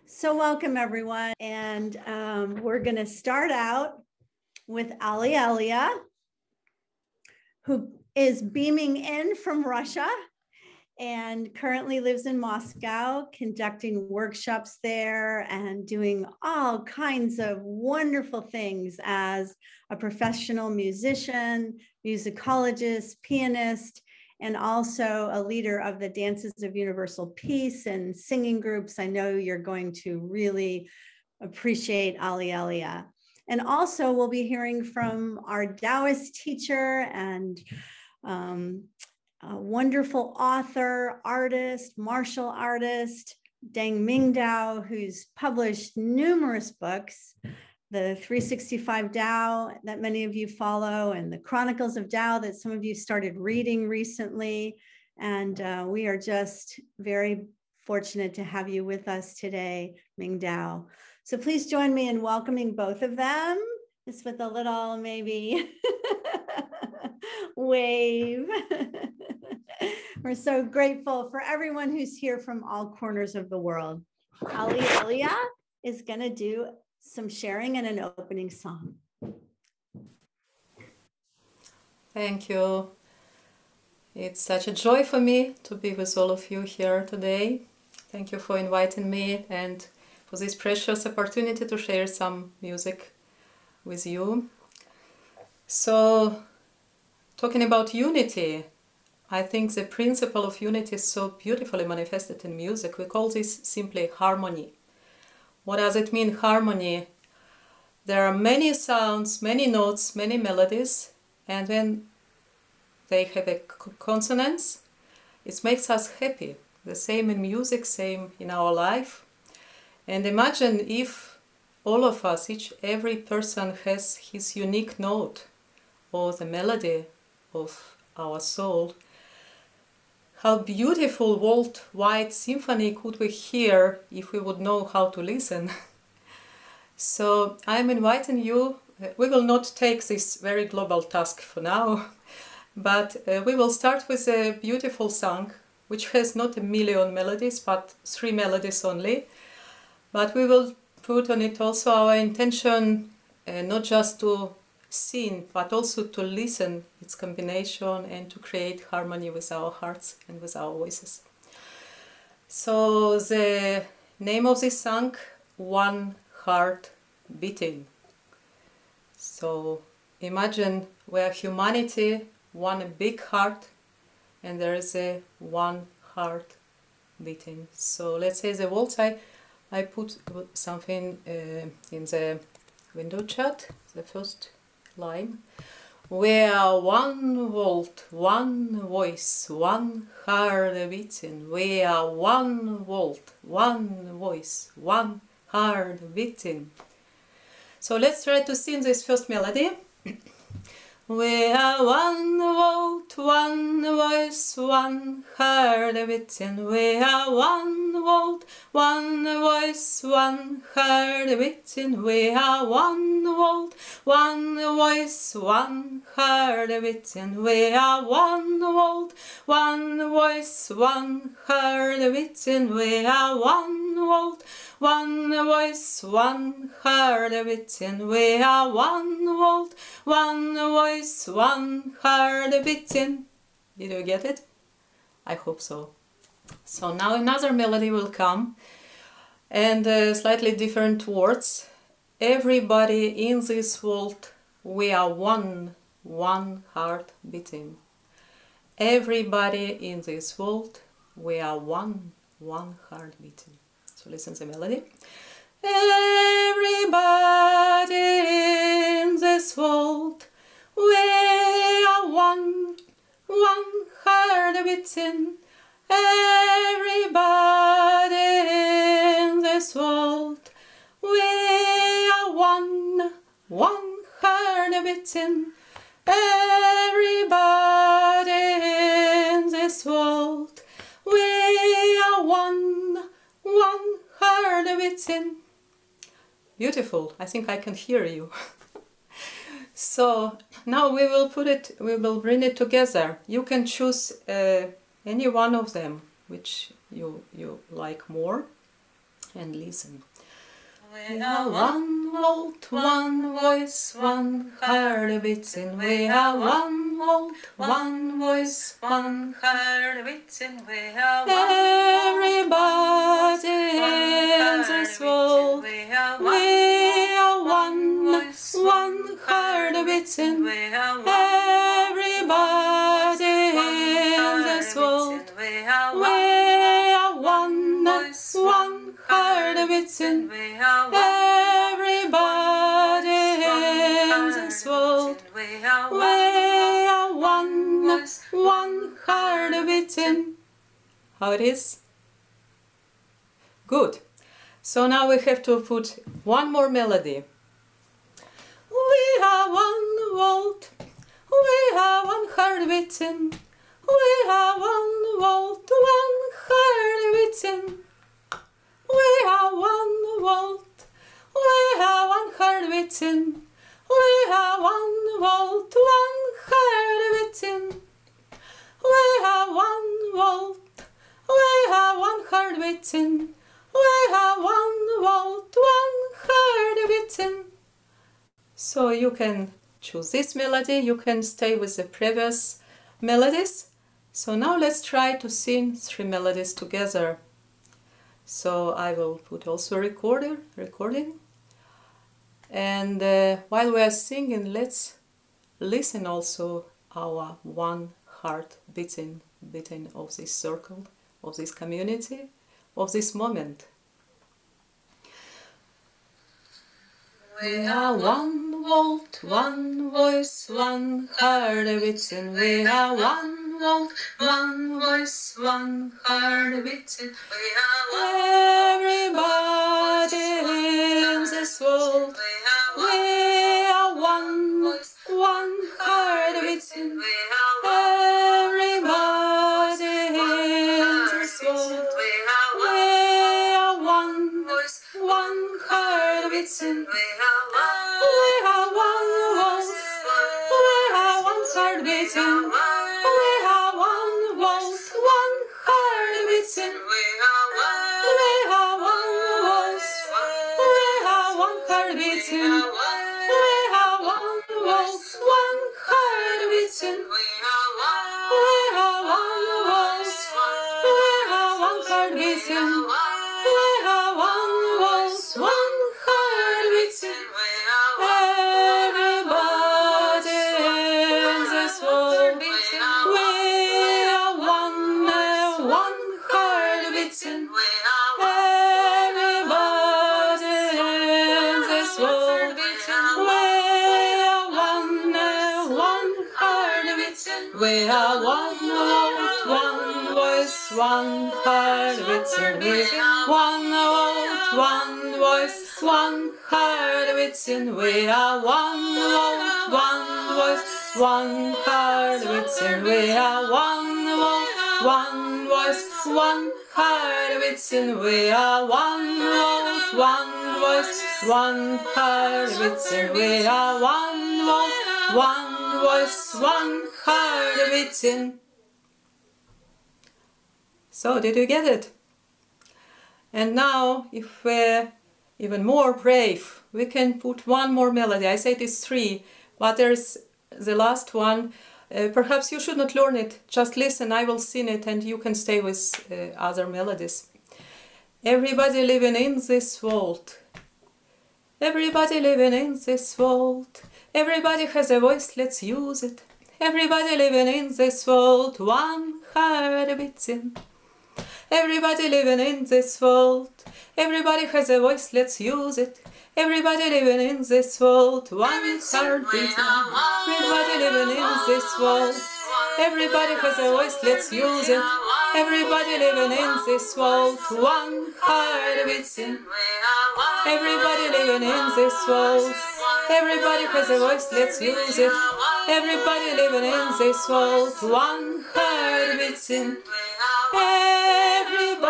So welcome everyone, and we're going to start out with Aliela, who is beaming in from Russia and currently lives in Moscow, conducting workshops there and doing all kinds of wonderful things as a professional musician, musicologist, pianist, and also a leader of the Dances of Universal Peace and singing groups. I know you're going to really appreciate Aliela. And also we'll be hearing from our Taoist teacher and a wonderful author, artist, martial artist, Deng Ming-Dao, who's published numerous books, the 365 Tao that many of you follow, and the Chronicles of Tao that some of you started reading recently. And we are just very fortunate to have you with us today, Ming-Dao. So please join me in welcoming both of them, just with a little maybe wave. We're so grateful for everyone who's here from all corners of the world. Aliela is going to do some sharing and an opening song. Thank you. It's such a joy for me to be with all of you here today. Thank you for inviting me and for this precious opportunity to share some music with you. So, talking about unity, I think the principle of unity is so beautifully manifested in music. We call this simply harmony. What does it mean, harmony? There are many sounds, many notes, many melodies, and when they have a consonance, it makes us happy. The same in music, same in our life. And imagine if all of us, every person has his unique note or the melody of our soul. How beautiful worldwide symphony could we hear if we would know how to listen. So I'm inviting you, we will not take this very global task for now, but we will start with a beautiful song, which has not a million melodies, but 3 melodies only. But we will put on it also our intention, not just to sing, but also to listen its combination and to create harmony with our hearts and with our voices. So the name of this song, One Heart Beating. So imagine we're humanity, one big heart, and there is a one heart beating. So let's say the waltz, I put something in the window chat, the first line. We are one world, one voice, one heart beating. We are one world, one voice, one heart beating. So let's try to sing this first melody. We are one world, one voice, one heart beating. We are one world, one voice, one heart beating. We are one world, one voice, one heart beating. We are one world, one voice, one heart beating. We are one world, one voice, one heart beating. We are one world, one voice, one heart beating. Did you get it? I hope so. So now another melody will come, and slightly different words. Everybody in this world, we are one heart beating. Everybody in this world, we are one heart beating. So listen to the melody. Everybody in this world, we are one heart beating. Everybody in this world, we are one heart beating. Everybody in this world, we are one heart beating. Beautiful. I think I can hear you. So now we will bring it together. You can choose any one of them which you like more. and listen. We are one world, one voice, one heart beating. We are one world, one voice, one heart beating. We are one everybody in this world. We are one voice, one heart beating. We are everybody in this world. We are one voice, one heart beating. We are everybody in this world. We are one voice, one heart beating. How it is? Good. So now we have to put one more melody. We are one world. We are one heart beating. We are one world, one heart beating. We are one world. We are one heart beating. We are one world, one heart beating. We are one world. We are one heart beating. We are one world, one heart beating. So you can choose this melody, you can stay with the previous melodies. So now let's try to sing 3 melodies together. So I will put also recording. And while we are singing, let's listen also our one heart beating of this circle, of this community, of this moment. We are one world, one voice, one heart beating. We are one world, one voice, one heart beating. We are everybody in this world. We are one voice, one heart beating. Everybody in this world. We are one voice, one heart beating. We are one voice. We are one heart beating. We are one voice, one heart beating. We are one voice. We are one heart beating. We are one voice, one heart beating. We are one voice. We are one heart beating. We are one voice, one heart beating. Everybody in this world, we are one heart beating. Everybody in this world, we are one heart beating. We are one world, one voice, one heart beating. We are one world, one voice, one heart beating. We are one world, one voice, one heart beating. We are one world, one voice, one heart beating. We are one world, one voice, one heart beating. We are one world, one voice, one heart beating. So, did you get it? And now, if we're even more brave, we can put one more melody. I said it's 3, but there's the last one. Perhaps you should not learn it, just listen, I will sing it and you can stay with other melodies. Everybody living in this world. Everybody living in this world. Everybody has a voice, let's use it. Everybody living in this world, one heart beating. Everybody living in this world. Everybody has a voice, let's use it. Everybody living in this world, one heart beating. Everybody living in this world. Everybody has a voice, let's use it. Everybody living in this world, one heart beating. Everybody living in this world. Everybody has a voice, let's use it. Everybody living in this world, one heart beating. Everybody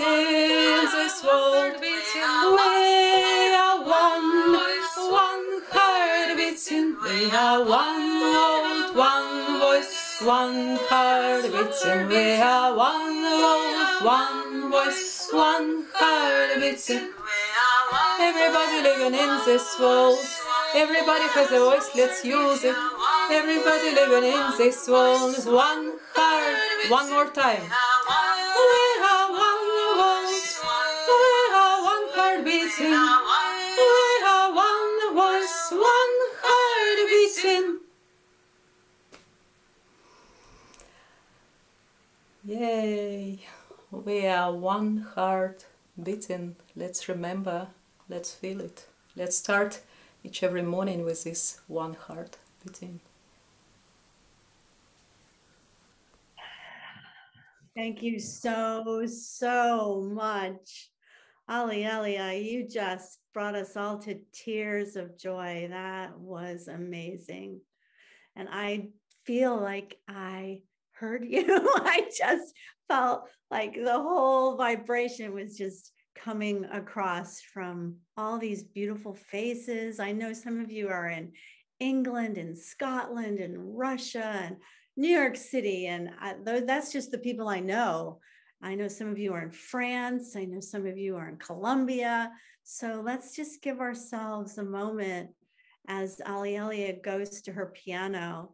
in this world, we are one heart beating. We are one world, one voice, one heart beating. We are one world, one voice, one heart beating. Everybody living in this world. Everybody has a voice, let's use it. Everybody living in this world. One heart, one more time. We are one world. We are one heart beating. We are one voice, one heart beating. Yay! We are one heart beating. Let's remember, let's feel it. Let's start every morning with this one heart beating. Thank you so much. Elia, you just brought us all to tears of joy. That was amazing. And I feel like I heard you. I just felt like the whole vibration was just coming across from all these beautiful faces. I know some of you are in England and Scotland and Russia and New York City. And that's just the people I know. I know some of you are in France. I know some of you are in Colombia. So let's just give ourselves a moment as Aliela goes to her piano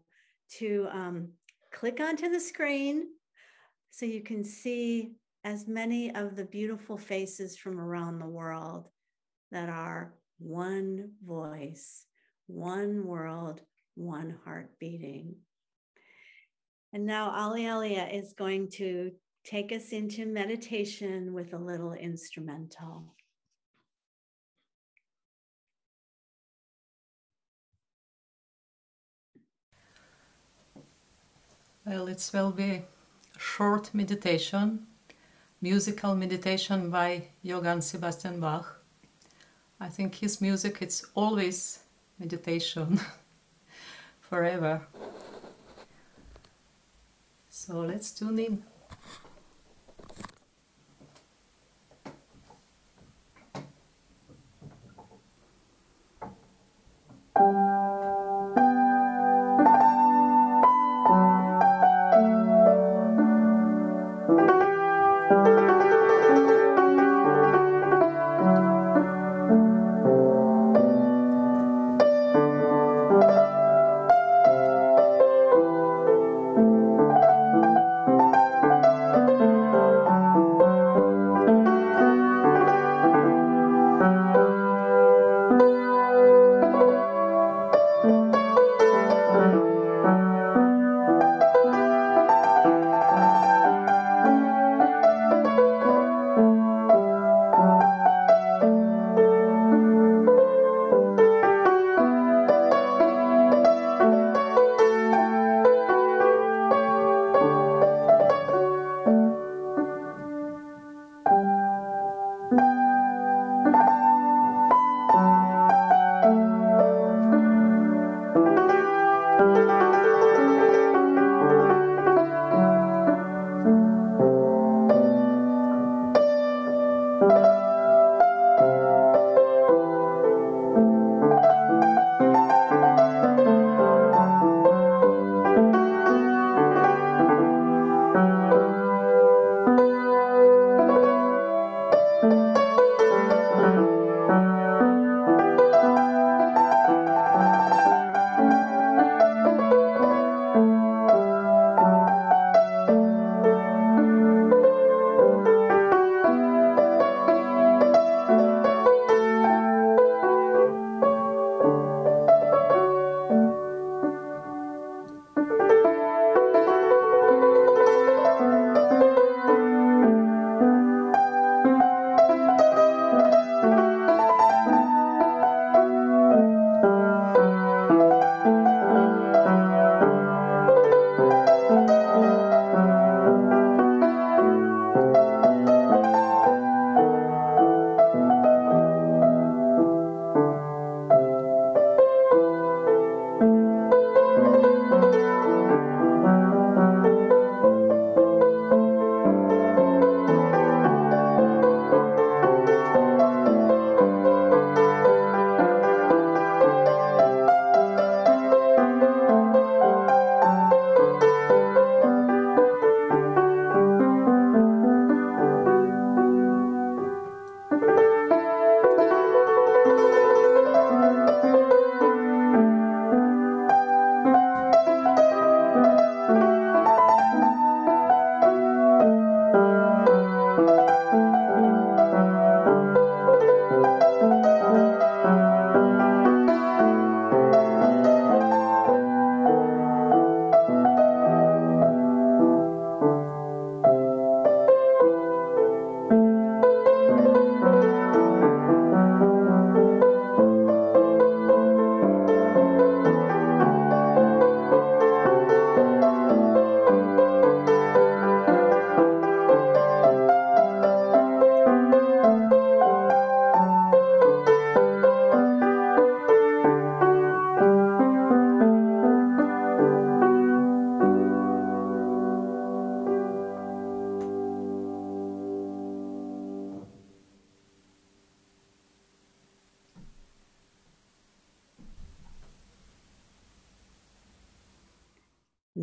to click onto the screen so you can see as many of the beautiful faces from around the world that are one voice, one world, one heart beating. And now Aliela is going to take us into meditation with a little instrumental. Well, it will be a short meditation, musical meditation by Johann Sebastian Bach. I think his music, it's always meditation, forever. So let's tune in.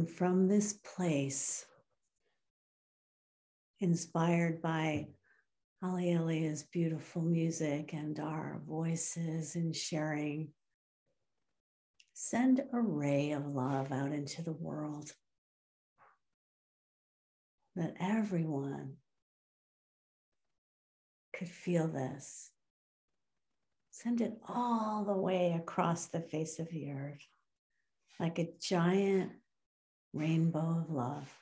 And from this place, inspired by Aliela's beautiful music and our voices in sharing, send a ray of love out into the world, that everyone could feel this. Send it all the way across the face of the earth, like a giant rainbow of love.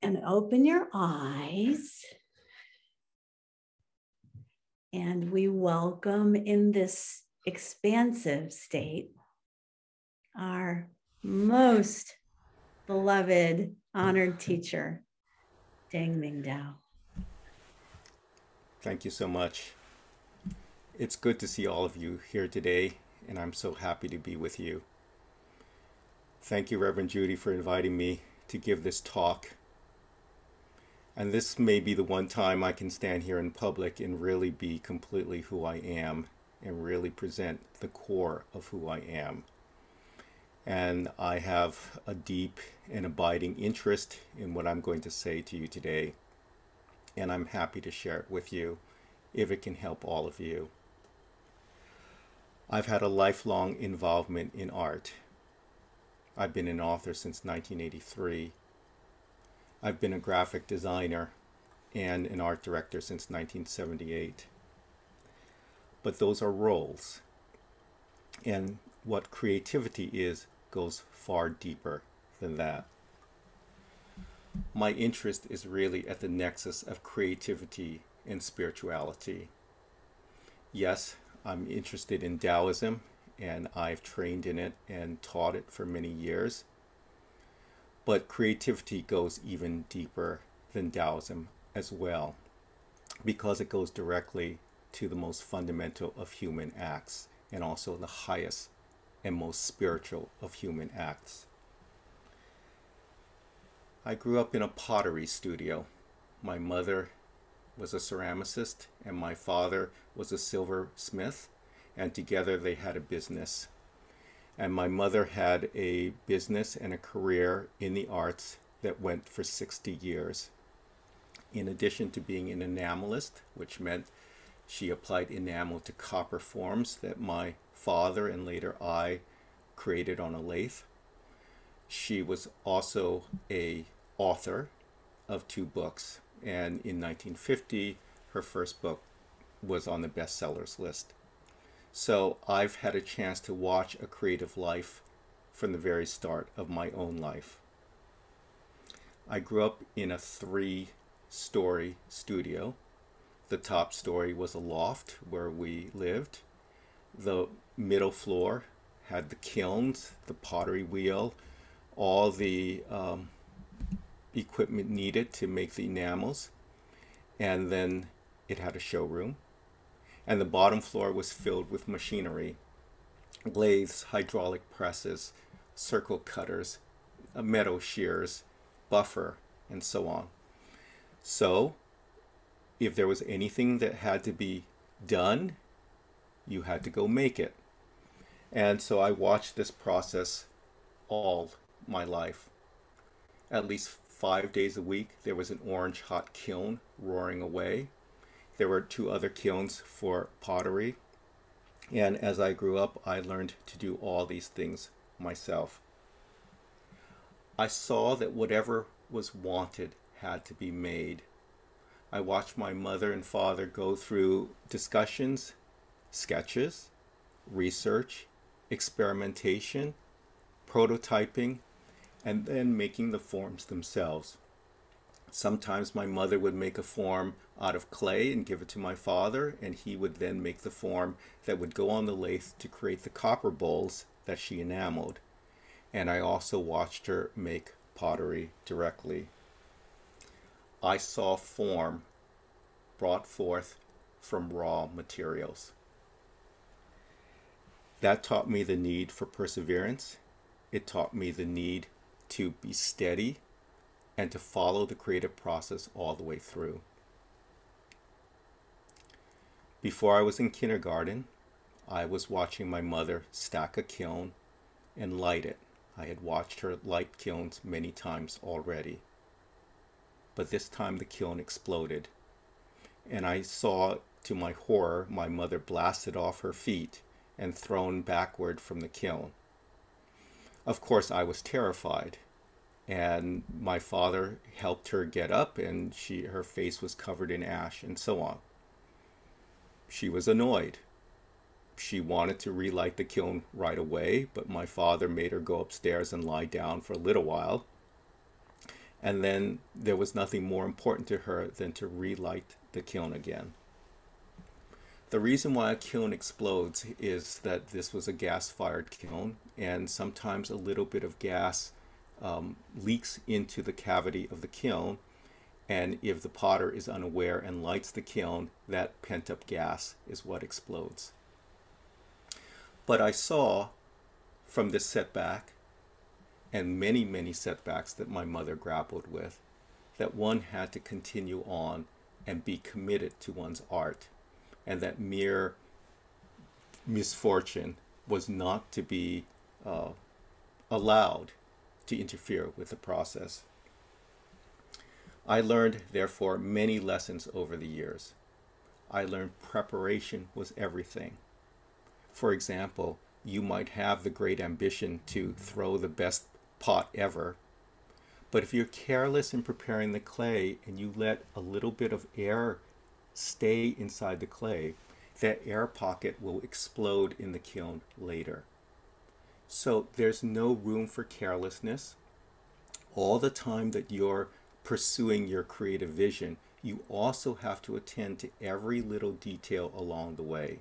And open your eyes. And we welcome in this expansive state our most beloved, honored teacher, Deng Ming-Dao. Thank you so much. It's good to see all of you here today, and I'm so happy to be with you. Thank you, Reverend Judi, for inviting me to give this talk. And this may be the one time I can stand here in public and really be completely who I am and really present the core of who I am. And I have a deep and abiding interest in what I'm going to say to you today. And I'm happy to share it with you if it can help all of you. I've had a lifelong involvement in art. I've been an author since 1983. I've been a graphic designer and an art director since 1978. But those are roles. And what creativity is goes far deeper than that. My interest is really at the nexus of creativity and spirituality. Yes, I'm interested in Taoism, and I've trained in it and taught it for many years. But creativity goes even deeper than Taoism as well, because it goes directly to the most fundamental of human acts, and also the highest and most spiritual of human acts. I grew up in a pottery studio. My mother was a ceramicist and my father was a silversmith, and together they had a business. And my mother had a business and a career in the arts that went for 60 years. In addition to being an enamelist, which meant she applied enamel to copper forms that my father and later I created on a lathe. She was also an author of 2 books, and in 1950 her first book was on the bestsellers list. So I've had a chance to watch a creative life from the very start of my own life. I grew up in a 3-story studio. The top story was a loft where we lived. The middle floor had the kilns, the pottery wheel, all the equipment needed to make the enamels. And then it had a showroom. And the bottom floor was filled with machinery, lathes, hydraulic presses, circle cutters, metal shears, buffer, and so on. So if there was anything that had to be done, you had to go make it. And so I watched this process all my life. At least 5 days a week, there was an orange hot kiln roaring away. There were 2 other kilns for pottery. And as I grew up, I learned to do all these things myself. I saw that whatever was wanted had to be made. I watched my mother and father go through discussions, sketches, research, experimentation, prototyping, and then making the forms themselves. Sometimes my mother would make a form out of clay and give it to my father, and he would then make the form that would go on the lathe to create the copper bowls that she enameled. And I also watched her make pottery directly. I saw form brought forth from raw materials. That taught me the need for perseverance. It taught me the need to be steady and to follow the creative process all the way through. Before I was in kindergarten, I was watching my mother stack a kiln and light it. I had watched her light kilns many times already. But this time the kiln exploded, and I saw, to my horror, my mother blasted off her feet and thrown backward from the kiln. Of course, I was terrified, and my father helped her get up, and her face was covered in ash and so on. She was annoyed. She wanted to relight the kiln right away, but my father made her go upstairs and lie down for a little while. And then there was nothing more important to her than to relight the kiln again. The reason why a kiln explodes is that this was a gas-fired kiln, and sometimes a little bit of gas leaks into the cavity of the kiln, and if the potter is unaware and lights the kiln, that pent-up gas is what explodes. But I saw from this setback, and many, many setbacks that my mother grappled with, that one had to continue on and be committed to one's art, and that mere misfortune was not to be allowed to interfere with the process. I learned, therefore, many lessons over the years. I learned preparation was everything. For example, you might have the great ambition to throw the best pot ever, but if you're careless in preparing the clay and you let a little bit of air stay inside the clay, that air pocket will explode in the kiln later. So there's no room for carelessness. All the time that you're pursuing your creative vision, you also have to attend to every little detail along the way.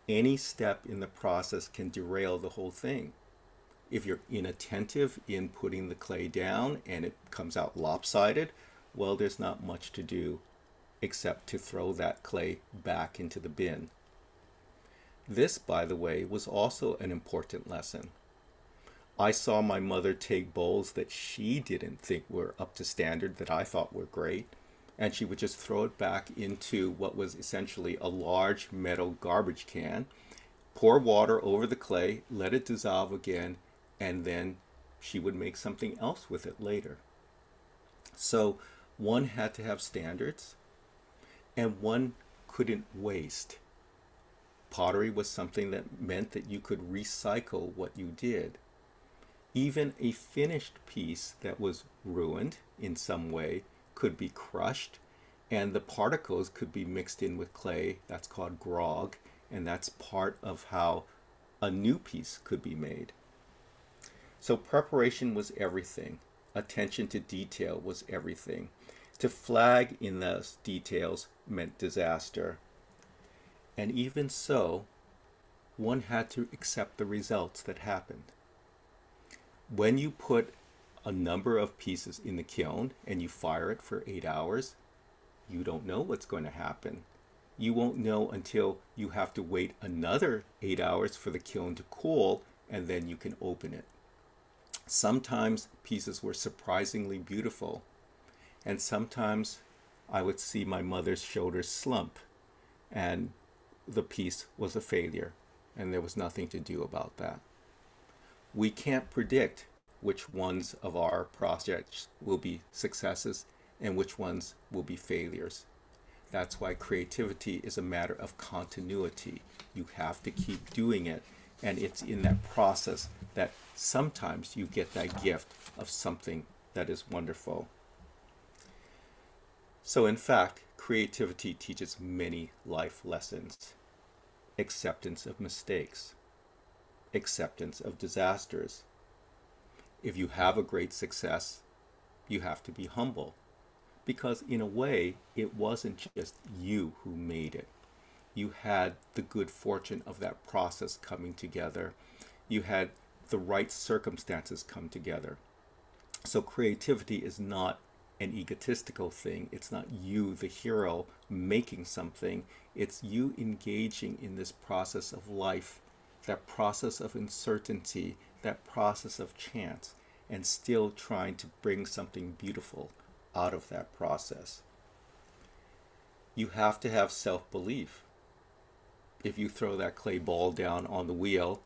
Any step in the process can derail the whole thing. If you're inattentive in putting the clay down and it comes out lopsided, well, there's not much to do except to throw that clay back into the bin. This, by the way, was also an important lesson. I saw my mother take bowls that she didn't think were up to standard, that I thought were great, and she would just throw it back into what was essentially a large metal garbage can, pour water over the clay, let it dissolve again, and then she would make something else with it later. So one had to have standards, and one couldn't waste. Pottery was something that meant that you could recycle what you did. Even a finished piece that was ruined in some way could be crushed, and the particles could be mixed in with clay. That's called grog, and that's part of how a new piece could be made. So preparation was everything. Attention to detail was everything. To flag in those details meant disaster. And even so, one had to accept the results that happened. When you put a number of pieces in the kiln and you fire it for 8 hours, you don't know what's going to happen. You won't know until you have to wait another 8 hours for the kiln to cool, and then you can open it. Sometimes pieces were surprisingly beautiful, and sometimes I would see my mother's shoulders slump, and the piece was a failure, and there was nothing to do about that. We can't predict which ones of our projects will be successes and which ones will be failures. That's why creativity is a matter of continuity. You have to keep doing it, and it's in that process that sometimes you get that gift of something that is wonderful. So in fact, creativity teaches many life lessons. Acceptance of mistakes, acceptance of disasters. If you have a great success, you have to be humble, because in a way, it wasn't just you who made it. You had the good fortune of that process coming together. You had the right circumstances come together. So creativity is not an egotistical thing. It's not you, the hero, making something. It's you engaging in this process of life, that process of uncertainty, that process of chance, and still trying to bring something beautiful out of that process. You have to have self-belief. if you throw that clay ball down on the wheel,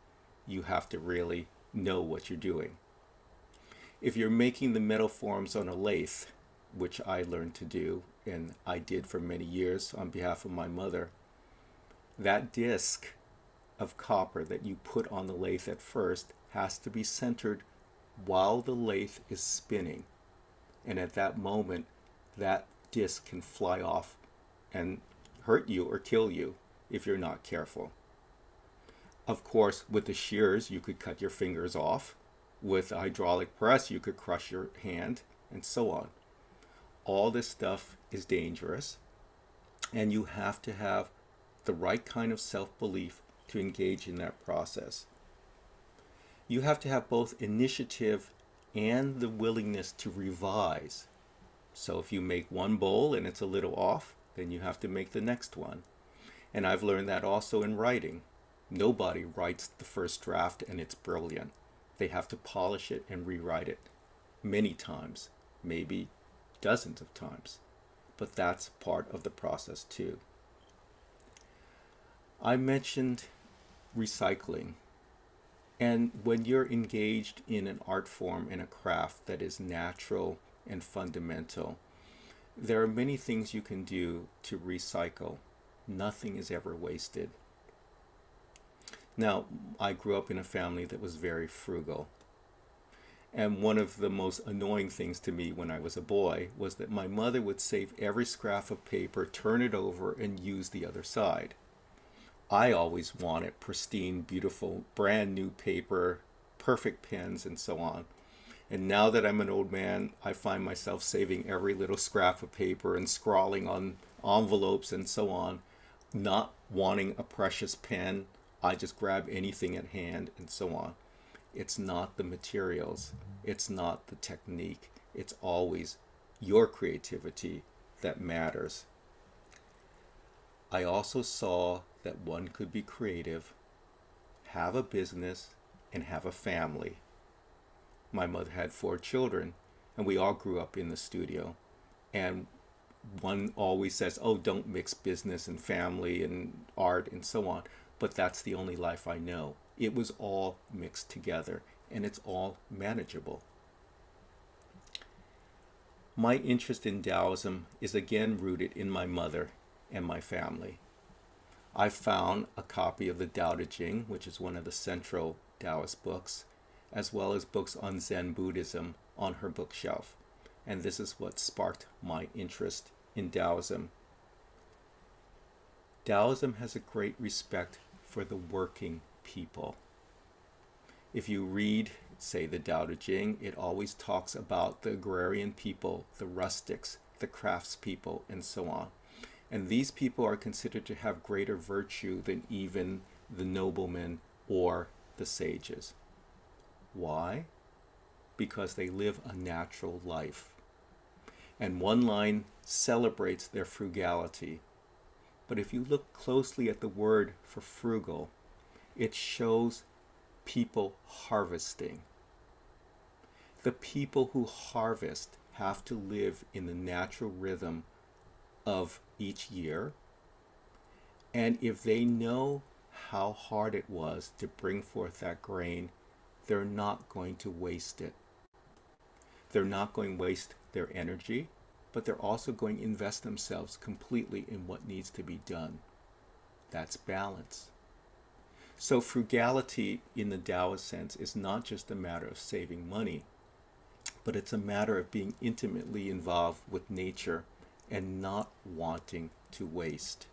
you have to really know what you're doing. If you're making the metal forms on a lathe, which I learned to do, and I did for many years on behalf of my mother, that disc of copper that you put on the lathe at first has to be centered while the lathe is spinning. And at that moment, that disc can fly off and hurt you or kill you if you're not careful. Of course, with the shears, you could cut your fingers off. With a hydraulic press, you could crush your hand, and so on. All this stuff is dangerous, and you have to have the right kind of self-belief to engage in that process. You have to have both initiative and the willingness to revise. So if you make one bowl and it's a little off, then you have to make the next one. And I've learned that also in writing. Nobody writes the first draft and it's brilliant. They have to polish it and rewrite it many times, maybe dozens of times. But that's part of the process too. I mentioned recycling. And when you're engaged in an art form, in a craft that is natural and fundamental, there are many things you can do to recycle. Nothing is ever wasted. Now, I grew up in a family that was very frugal. And one of the most annoying things to me when I was a boy was that my mother would save every scrap of paper, turn it over, and use the other side. I always wanted pristine, beautiful, brand new paper, perfect pens, and so on. And now that I'm an old man, I find myself saving every little scrap of paper and scrawling on envelopes and so on, not wanting a precious pen. I just grab anything at hand and so on. It's not the materials, it's not the technique, it's always your creativity that matters. I also saw that one could be creative, have a business, and have a family. My mother had 4 children, and we all grew up in the studio. And one always says, oh, don't mix business and family and art and so on. But that's the only life I know. It was all mixed together, and it's all manageable. My interest in Taoism is again rooted in my mother and my family. I found a copy of the Tao Te Ching, which is one of the central Taoist books, as well as books on Zen Buddhism on her bookshelf. And this is what sparked my interest in Taoism. Taoism has a great respect for the working people. If you read, say, the Tao Te Ching, it always talks about the agrarian people, the rustics, the craftspeople, and so on. And these people are considered to have greater virtue than even the noblemen or the sages. Why? Because they live a natural life. And one line celebrates their frugality. But if you look closely at the word for frugal, it shows people harvesting. The people who harvest have to live in the natural rhythm of each year. And if they know how hard it was to bring forth that grain, they're not going to waste it. They're not going to waste their energy, but they're also going to invest themselves completely in what needs to be done. That's balance. So frugality in the Taoist sense is not just a matter of saving money, but it's a matter of being intimately involved with nature and not wanting to waste.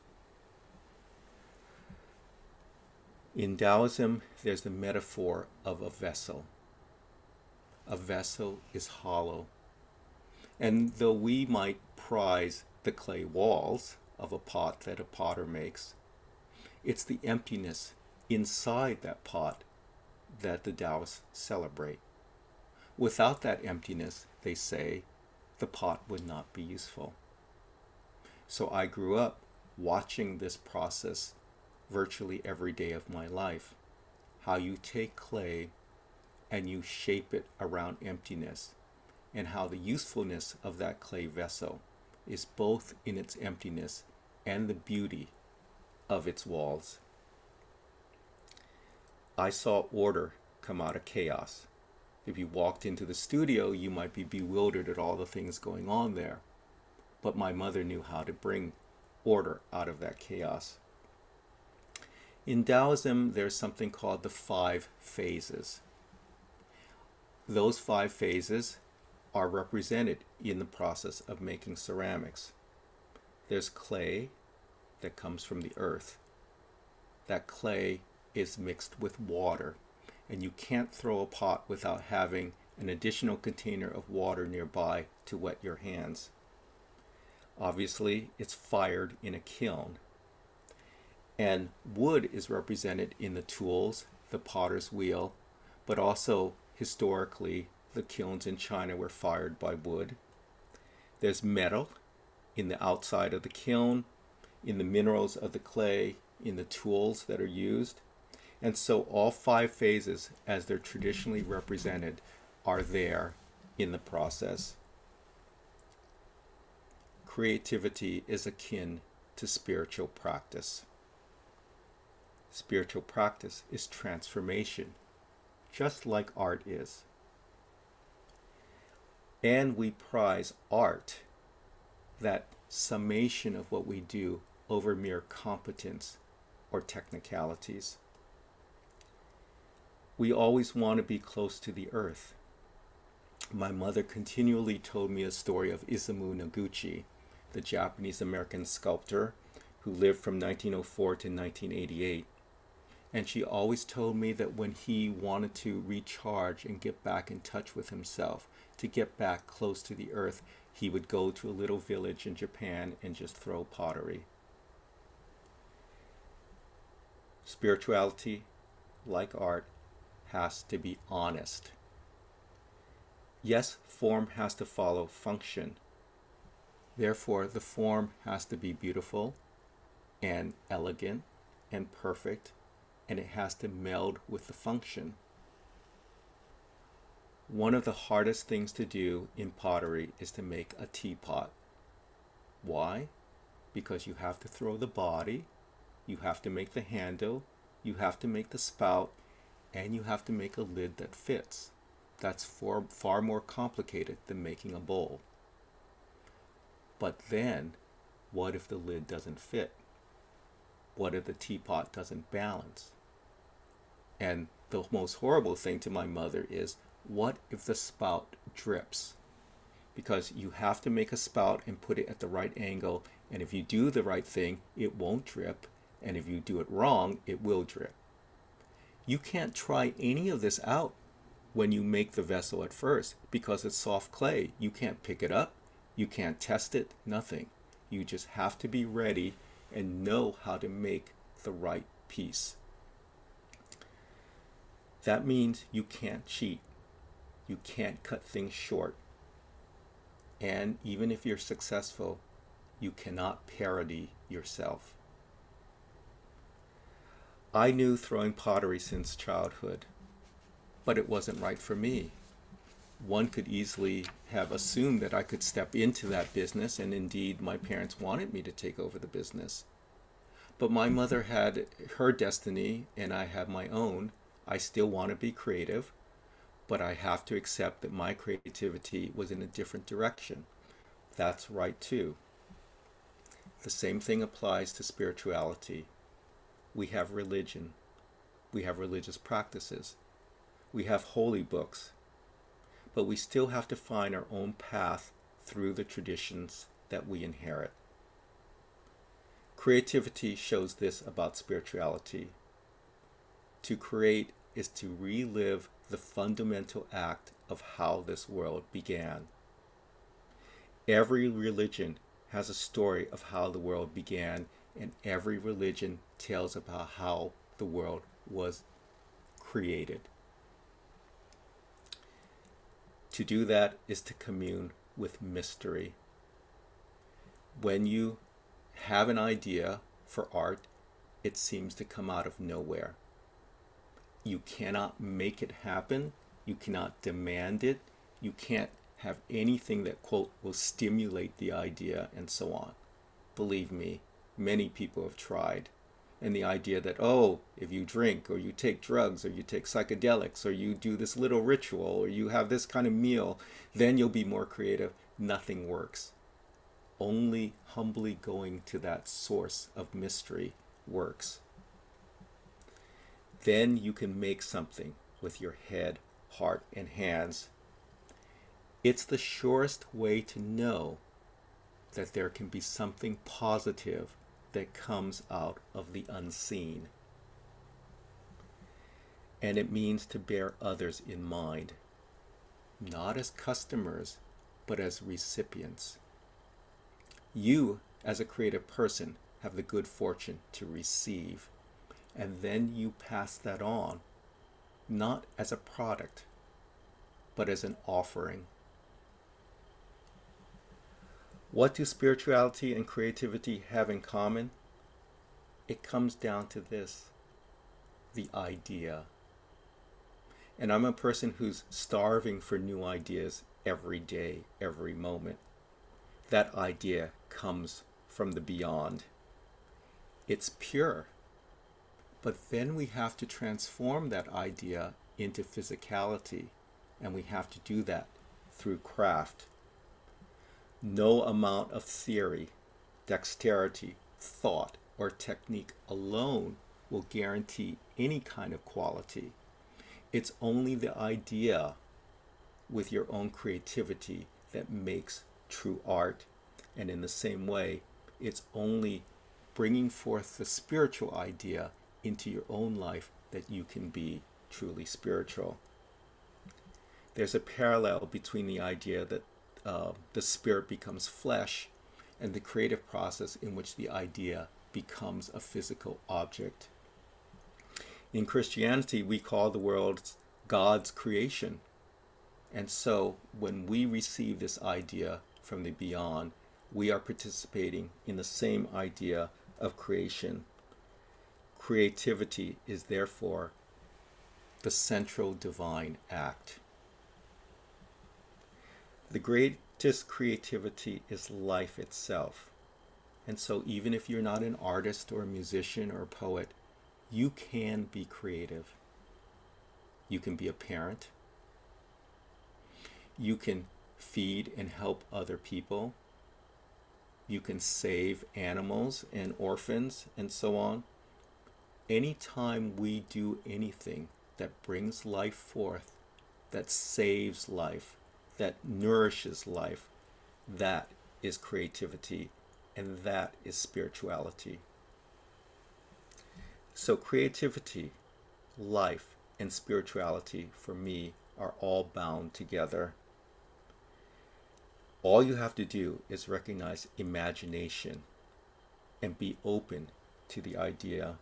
In Taoism, there's the metaphor of a vessel. A vessel is hollow. And though we might prize the clay walls of a pot that a potter makes, it's the emptiness inside that pot that the Taoists celebrate. Without that emptiness, they say, the pot would not be useful. So I grew up watching this process virtually every day of my life. How you take clay and you shape it around emptiness, and how the usefulness of that clay vessel is both in its emptiness and the beauty of its walls I saw order come out of chaos. If you walked into the studio, you might be bewildered at all the things going on there. But my mother knew how to bring order out of that chaos. In Taoism, there's something called the 5 phases. Those 5 phases are represented in the process of making ceramics. There's clay that comes from the earth. That clay is mixed with water, and you can't throw a pot without having an additional container of water nearby to wet your hands. Obviously, it's fired in a kiln. And wood is represented in the tools, the potter's wheel, but also historically, the kilns in China were fired by wood. There's metal in the outside of the kiln, in the minerals of the clay, in the tools that are used. And so all 5 phases, as they're traditionally represented, are there in the process. Creativity is akin to spiritual practice. Spiritual practice is transformation, just like art is. And we prize art, that summation of what we do, over mere competence or technicalities. We always want to be close to the earth. My mother continually told me a story of Isamu Noguchi, the Japanese-American sculptor who lived from 1904 to 1988. And she always told me that when he wanted to recharge and get back in touch with himself, to get back close to the earth, he would go to a little village in Japan and just throw pottery. Spirituality, like art, has to be honest. Yes, form has to follow function. Therefore, the form has to be beautiful and elegant and perfect, and it has to meld with the function. One of the hardest things to do in pottery is to make a teapot. Why? Because you have to throw the body, you have to make the handle, you have to make the spout, and you have to make a lid that fits. That's far more complicated than making a bowl. But then, what if the lid doesn't fit? What if the teapot doesn't balance? And the most horrible thing to my mother is, what if the spout drips? Because you have to make a spout and put it at the right angle, and if you do the right thing, it won't drip, and if you do it wrong, it will drip. You can't try any of this out when you make the vessel at first, because it's soft clay. You can't pick it up, you can't test it, nothing. You just have to be ready and know how to make the right piece. That means you can't cheat. You can't cut things short. And even if you're successful, you cannot parody yourself. I knew throwing pottery since childhood, but it wasn't right for me. One could easily have assumed that I could step into that business, and indeed my parents wanted me to take over the business. But my mother had her destiny and I have my own. I still want to be creative, but I have to accept that my creativity was in a different direction. That's right too. The same thing applies to spirituality. We have religion. We have religious practices. We have holy books. But we still have to find our own path through the traditions that we inherit. Creativity shows this about spirituality. To create is to relive the fundamental act of how this world began. Every religion has a story of how the world began, and every religion tells about how the world was created. To do that is to commune with mystery. When you have an idea for art, it seems to come out of nowhere. You cannot make it happen. You cannot demand it. You can't have anything that, quote, will stimulate the idea and so on. Believe me, many people have tried, And the idea that, oh, if you drink or you take drugs or you take psychedelics or you do this little ritual or you have this kind of meal, then you'll be more creative. Nothing works. Only humbly going to that source of mystery works. Then you can make something with your head, heart, and hands. It's the surest way to know that there can be something positive that comes out of the unseen. And it means to bear others in mind, not as customers, but as recipients. You, as a creative person, have the good fortune to receive, and then you pass that on, not as a product, but as an offering. What do spirituality and creativity have in common? It comes down to this, the idea. And I'm a person who's starving for new ideas every day, every moment. That idea comes from the beyond. It's pure. But then we have to transform that idea into physicality, and we have to do that through craft. No amount of theory, dexterity, thought, or technique alone will guarantee any kind of quality. It's only the idea with your own creativity that makes true art. And in the same way, it's only bringing forth the spiritual idea into your own life that you can be truly spiritual. There's a parallel between the idea that the spirit becomes flesh and the creative process in which the idea becomes a physical object. In Christianity, we call the world God's creation. And so when we receive this idea from the beyond, we are participating in the same idea of creation. Creativity is therefore the central divine act. The greatest creativity is life itself. And so even if you're not an artist or a musician or a poet, you can be creative. You can be a parent. You can feed and help other people. You can save animals and orphans and so on. Anytime we do anything that brings life forth, that saves life, that nourishes life, that is creativity, and that is spirituality. So creativity, life, and spirituality for me are all bound together. All you have to do is recognize imagination and be open to the idea.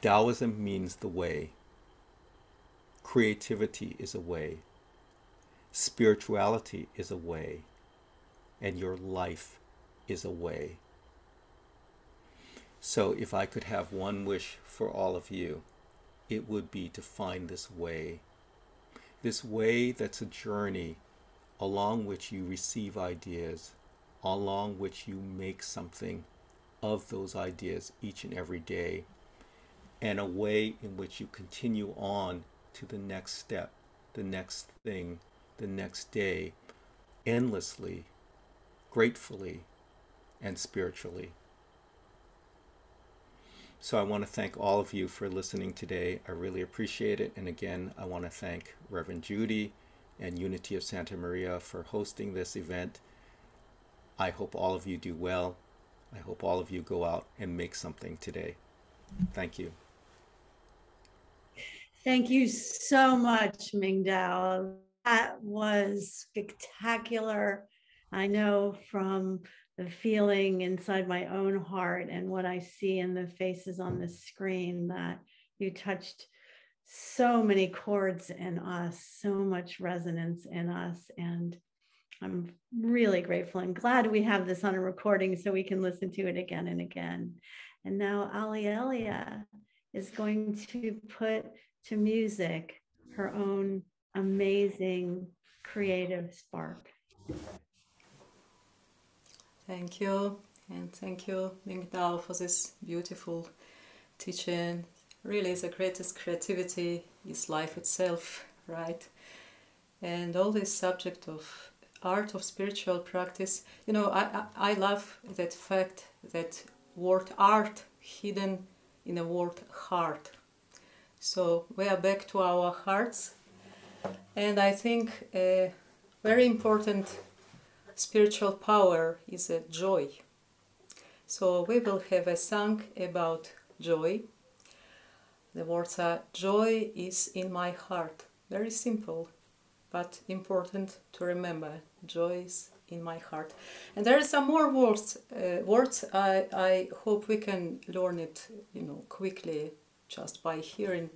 Taoism means the way. Creativity is a way. Spirituality is a way. And your life is a way. So if I could have one wish for all of you, it would be to find this way that's a journey along which you receive ideas, along which you make something of those ideas each and every day, and a way in which you continue on to the next step, the next thing, the next day, endlessly, gratefully, and spiritually. So I want to thank all of you for listening today. I really appreciate it. And again, I want to thank Reverend Judi and Unity of Santa Maria for hosting this event. I hope all of you do well. I hope all of you go out and make something today. Thank you. Thank you so much, Ming-Dao. That was spectacular. I know from the feeling inside my own heart and what I see in the faces on the screen that you touched so many chords in us, so much resonance in us. And I'm really grateful and glad we have this on a recording so we can listen to it again and again. And now Aliela is going to put to music her own amazing creative spark. Thank you. And thank you, Ming-Dao, for this beautiful teaching. Really, the greatest creativity is life itself, right? And all this subject of art of spiritual practice, you know, I love that fact that word art hidden in the word heart. So we are back to our hearts, and I think a very important spiritual power is a joy. So we will have a song about joy. The words are, joy is in my heart. Very simple, but important to remember. Joy is in my heart. And there are some more words. I hope we can learn it, you know, quickly, just by hearing.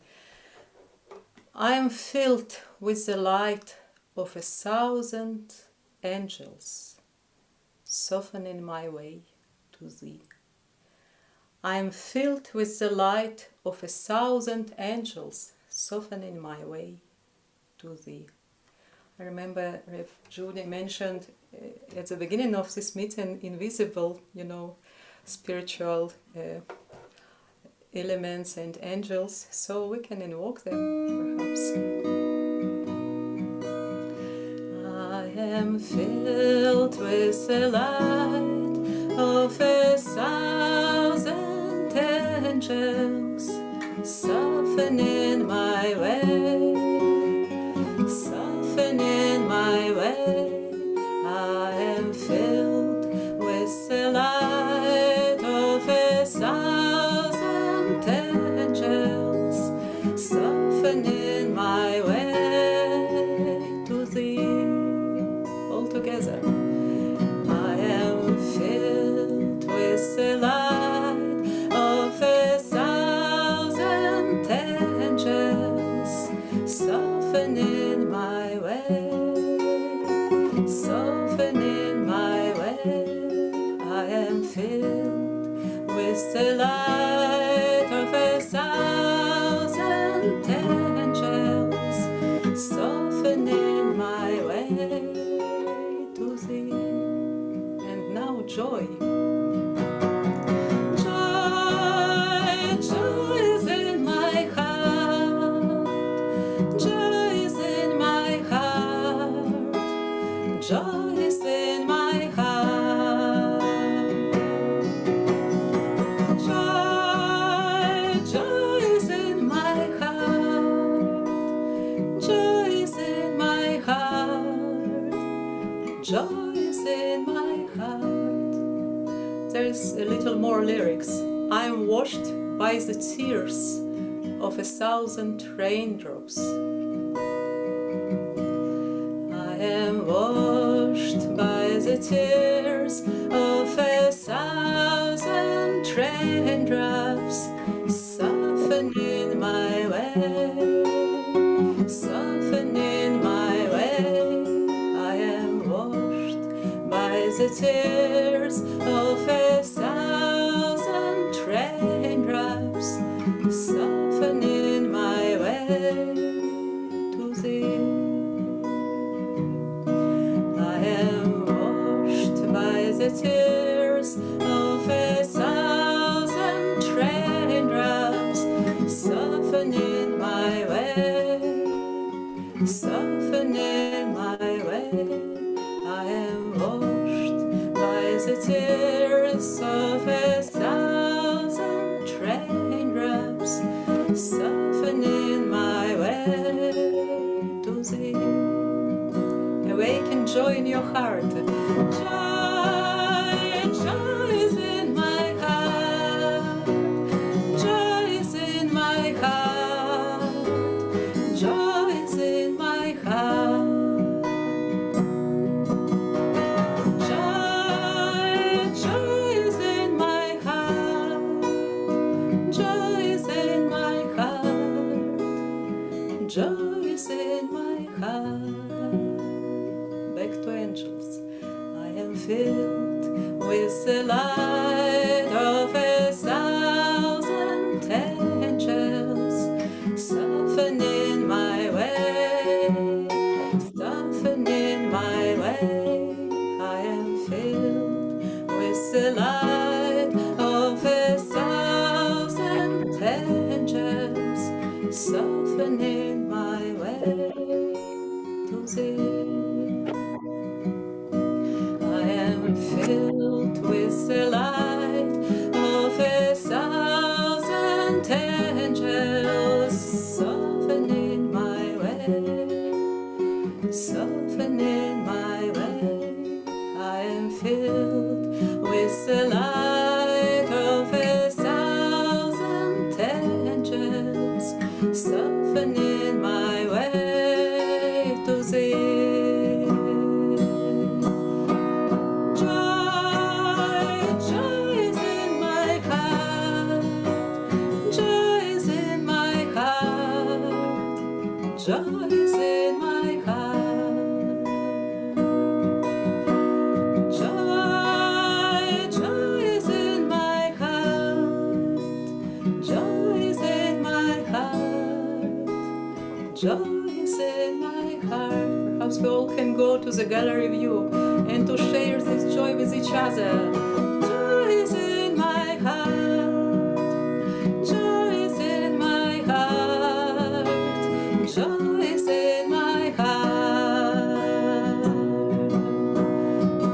I am filled with the light of 1,000 angels, softening my way to thee. I am filled with the light of 1,000 angels, softening my way to thee. I remember Rev Judi mentioned at the beginning of this meeting, invisible, you know, spiritual elements and angels, so we can invoke them, perhaps. I am filled with the light of 1,000 angels, softening my way, softening my way. I am filled with the light of 1,000 angels, softening my way to thee. All together. I am filled with the light of 1,000 angels, softening my way, softening my way. I am filled with the light of 1,000 angels, softening my way to thee. And now joy. Joy, joy is in my heart. Joy is in my heart. Joy is in my heart. Joy, joy is in my heart. Joy is in my heart. Joy is in my heart. There's a little more lyrics. I am washed by the tears of 1,000 raindrops. I am washed by the tears of 1,000 raindrops, softening my way, softening my way. I am washed by the tears of 1,000 raindrops, softening my way to thee. I am washed by the tears of 1,000 raindrops, softening my way, softening my way. I am washed by the tears of 1,000 raindrops, softening my way to thee. Awaken joy in your heart. Joy, joy is in my heart. Joy is in my heart. Joy is in my heart. Joy, joy is in my heart. Joy is in my heart. Joy is in my heart. Back to angels. I am filled with the light of 1,000 angels, softening my way, softening my way. I am filled with the light softening my way to thee. I am filled with the light of 1,000 angels, softening my way, softening my way. I am filled with the light of 1,000 angels, softening my way to thee. Joy, joy is in my heart, joy is in my heart, joy is in my heart. Joy, joy is in my heart, joy is in my heart, joy is in my heart. Perhaps we all can go to the gallery view and to share this joy with each other. Joy is in my heart, joy is in my heart, joy is in my heart.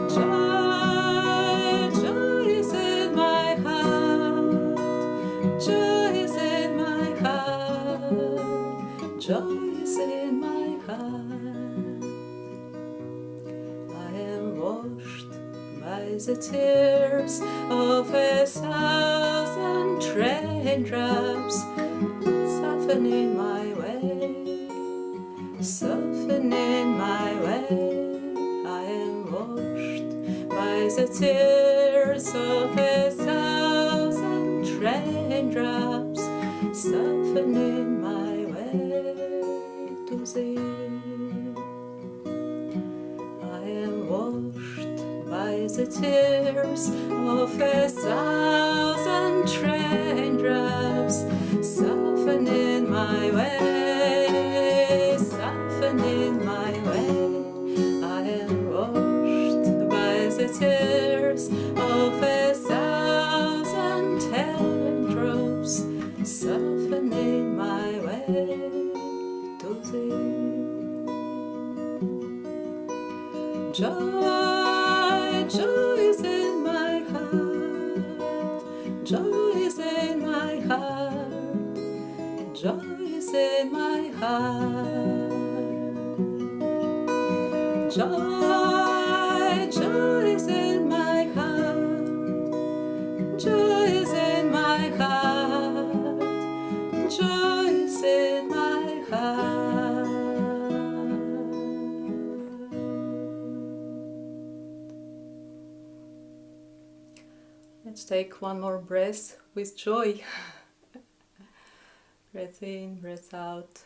Joy, joy is in my heart, joy is in my heart, joy is in my heart. I am washed by the tears of 1,000 raindrops, softening my way, softening my way. I am washed by the tears of 1,000 raindrops, softening my way to thee. I am washed by the tears of 1,000 raindrops, softening my way, softening my way. I am washed by the tears of 1,000 raindrops, softening my way to thee. Joy, joy is in my heart, joy is in my heart, joy is in my heart. Joy, joy is in my heart, joy is in my heart, joy is in my heart. Let's take one more breath with joy. Breath in, breath out.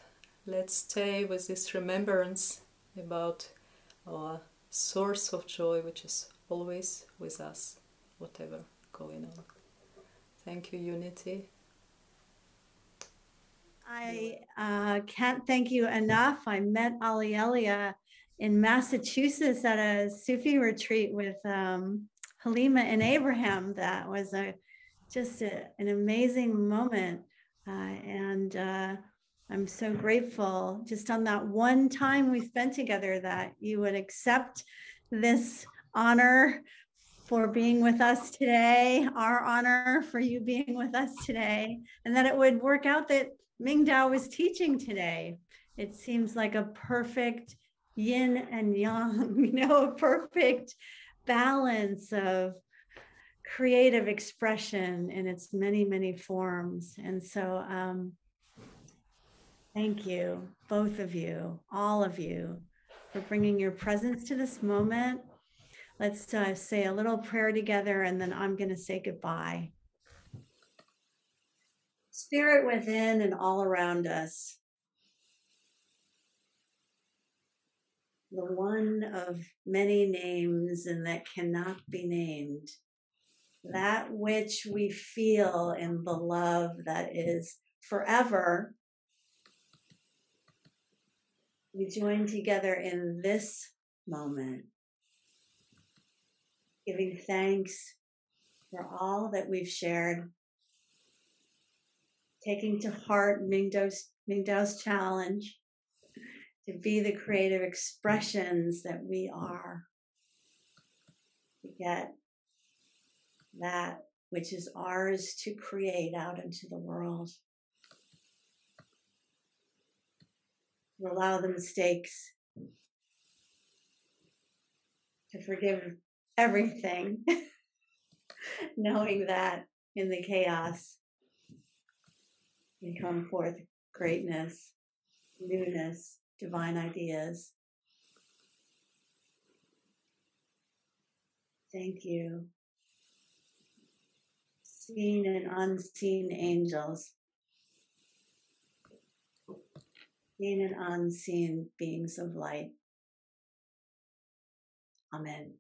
Let's stay with this remembrance about our source of joy, which is always with us, whatever going on. Thank you, Unity. I can't thank you enough. I met Aliela in Massachusetts at a Sufi retreat with Halima and Abraham. That was just an amazing moment. And I'm so grateful just on that one time we spent together that you would accept this honor for being with us today, our honor for you being with us today, and that it would work out that Ming-Dao was teaching today. It seems like a perfect yin and yang, a perfect balance of creative expression in its many, many forms. And so thank you, both of you, all of you, for bringing your presence to this moment. Let's say a little prayer together, and then I'm going to say goodbye. Spirit within and all around us, the one of many names and that cannot be named, that which we feel in the love that is forever, we join together in this moment, giving thanks for all that we've shared, taking to heart Ming-Dao's Ming-Dao's challenge to be the creative expressions that we are. To get that which is ours to create out into the world. To allow the mistakes. To forgive everything. Knowing that in the chaos we come forth greatness, newness, divine ideas. Thank you. Seen and unseen angels. Seen and unseen beings of light. Amen.